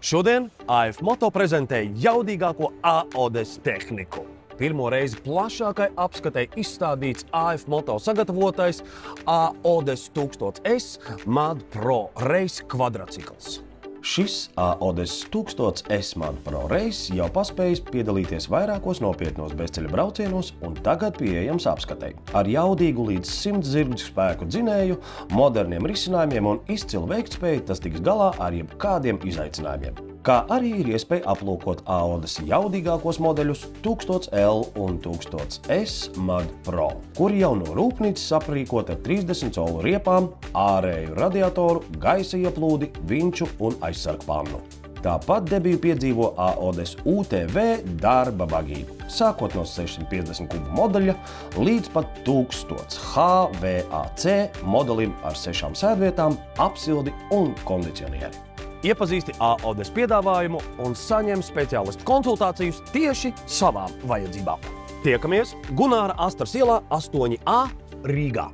Šodien AF Moto prezentē jaudīgāko AODES tehniku. Pirmo reizi plašākai apskatei izstādīts AF Moto sagatavotais AODES 1000S MAD Pro Race kvadrcikls. Šis AODES 1000S MAD Pro Race jau paspējis piedalīties vairākos nopietnos bezceļa braucienos un tagad pieejams apskatei. Ar jaudīgu līdz 100 zirgu spēku dzinēju, moderniem risinājumiem un izcilu veiktspēju tas tiks galā ar jebkādiem izaicinājumiem. Kā arī ir iespēja aplūkot AODES jaudīgākos modeļus 1000L un 1000S MAD Pro, kuri jau no rūpnīcas aprīkot ar 30 colu riepām, ārēju radiatoru, gaisa ieplūdi, vinču un aizsargpannu. Tāpat debiju piedzīvo AODES UTV darba bagība, sākot no 650 kubu modeļa līdz pat 1000 HVAC modelim ar 6 sēdvietām, apsildi un kondicionieri. Iepazīsti AODES piedāvājumu un saņem speciālistu konsultācijas tieši savām vajadzībām. Tiekamies Gunāra Astras ielā 8A Rīgā.